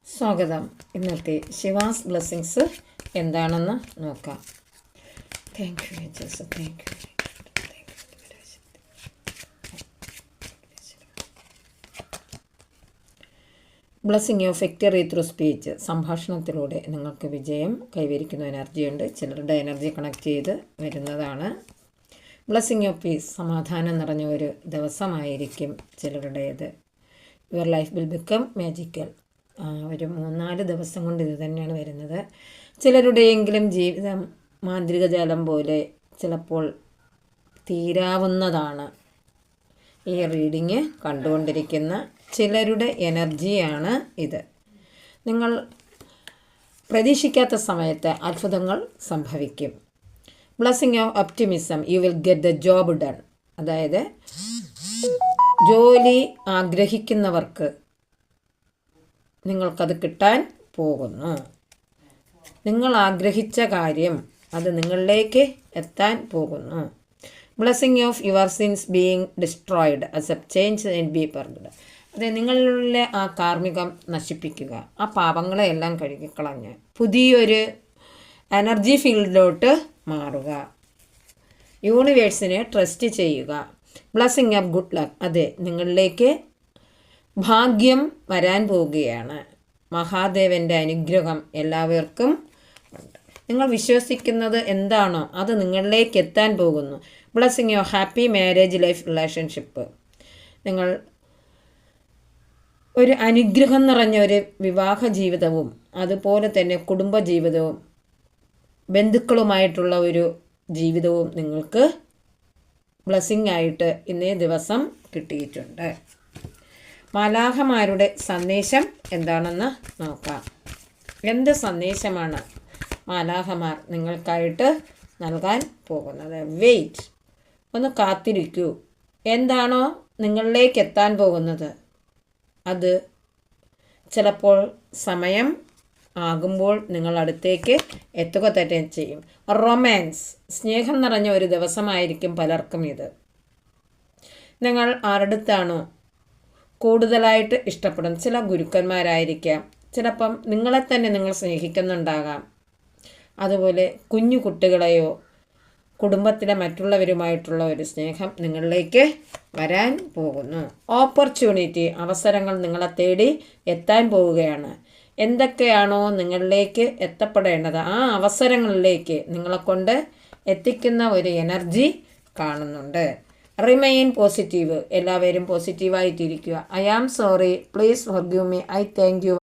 സ്വാഗതം. ഇന്നത്തെ ശിവാസ് ബ്ലെസ്സിങ്സ് എന്താണെന്ന് നോക്കാം. Thank you Jesus, thank you. Blessing of victory through speech. സംഭാഷണത്തിലൂടെ നിങ്ങൾക്ക് വിജയം കൈവരിക്കുന്ന എനർജിയുണ്ട്. ചിലരുടെ എനർജി കണക്ട് ചെയ്ത് വരുന്നതാണ്. Blessing of peace. സമാധാനം നിറഞ്ഞ ഒരു ദിവസമായിരിക്കും ചിലരുടേത്. Your life will become magical. ഒരു 3-4 ദിവസം കൊണ്ട് ഇത് തന്നെയാണ് വരുന്നത്. ചിലരുടെയെങ്കിലും ജീവിതം മാന്ത്രികജാലം പോലെ ചിലപ്പോൾ തീരാവുന്നതാണ്. ഈ റീഡിങ് കണ്ടുകൊണ്ടിരിക്കുന്ന ചിലരുടെ എനർജിയാണ് ഇത്. നിങ്ങൾ പ്രതീക്ഷിക്കാത്ത സമയത്ത് അത്ഭുതങ്ങൾ സംഭവിക്കും. Blessing of optimism. You will get the job done. അതായത് ജോലി ആഗ്രഹിക്കുന്നവർക്ക് നിങ്ങൾക്കത് കിട്ടാൻ പോകുന്നു. നിങ്ങൾ ആഗ്രഹിച്ച കാര്യം അത് നിങ്ങളിലേക്ക് എത്താൻ പോകുന്നു. Blessing of your since being destroyed. Accept change and be permanent. അതെ, നിങ്ങളിലെ ആ കാർമ്മികം നശിപ്പിക്കുക. ആ പാപങ്ങളെ എല്ലാം കഴുകിക്കളഞ്ഞ് പുതിയൊരു എനർജി ഫീൽഡിലോട്ട് മാറുക. യൂണിവേഴ്സിനെ ട്രസ്റ്റ് ചെയ്യുക. Blessing of good luck. അതെ, നിങ്ങളിലേക്ക് ഭാഗ്യം വരാൻ പോവുകയാണ്. മഹാദേവൻ്റെ അനുഗ്രഹം എല്ലാവർക്കും ഉണ്ട്. നിങ്ങൾ വിശ്വസിക്കുന്നത് എന്താണോ അത് നിങ്ങളിലേക്ക് എത്താൻ പോകുന്നു. Blessing of happy marriage life relationship. നിങ്ങൾ ഒരു അനുഗ്രഹം നിറഞ്ഞ ഒരു വിവാഹ ജീവിതവും അതുപോലെ തന്നെ കുടുംബ ജീവിതവും ബന്ധുക്കളുമായിട്ടുള്ള ഒരു ജീവിതവും നിങ്ങൾക്ക് ബ്ലെസ്സിങ് ആയിട്ട് ഇന്നേ ദിവസം കിട്ടിയിട്ടുണ്ട്. മാലാഖമാരുടെ സന്ദേശം എന്താണെന്ന് നോക്കാം. എന്ത് സന്ദേശമാണ് മാലാഖമാർ നിങ്ങൾക്കായിട്ട് നൽകാൻ പോകുന്നത്? വെയിറ്റ്. ഒന്ന് കാത്തിരിക്കൂ. എന്താണോ നിങ്ങളിലേക്ക് എത്താൻ പോകുന്നത് അത് ചിലപ്പോൾ സമയം ആകുമ്പോൾ നിങ്ങൾ അടുത്തേക്ക് എത്തുക തന്നെ ചെയ്യും. റൊമാൻസ്. സ്നേഹം നിറഞ്ഞ ഒരു ദിവസമായിരിക്കും പലർക്കും ഇത്. നിങ്ങൾ ആരുടെടുത്താണോ കൂടുതലായിട്ട് ഇഷ്ടപ്പെടും? ചില ഗുരുക്കന്മാരായിരിക്കാം, ചിലപ്പം നിങ്ങളെ തന്നെ നിങ്ങൾ സ്നേഹിക്കുന്നുണ്ടാകാം. അതുപോലെ കുഞ്ഞു കുട്ടികളെയോ കുടുംബത്തിലെ മറ്റുള്ളവരുമായിട്ടുള്ള ഒരു സ്നേഹം നിങ്ങളിലേക്ക് വരാൻ പോകുന്നു. ഓപ്പർച്യൂണിറ്റി. അവസരങ്ങൾ നിങ്ങളെ തേടി എത്താൻ പോവുകയാണ്. എന്തൊക്കെയാണോ നിങ്ങളിലേക്ക് എത്തപ്പെടേണ്ടത് ആ അവസരങ്ങളിലേക്ക് നിങ്ങളെക്കൊണ്ട് എത്തിക്കുന്ന ഒരു എനർജി കാണുന്നുണ്ട്. Remain positive. എല്ലാവരും പോസിറ്റീവായിട്ടിരിക്കുക. I am sorry, please forgive me, I thank U.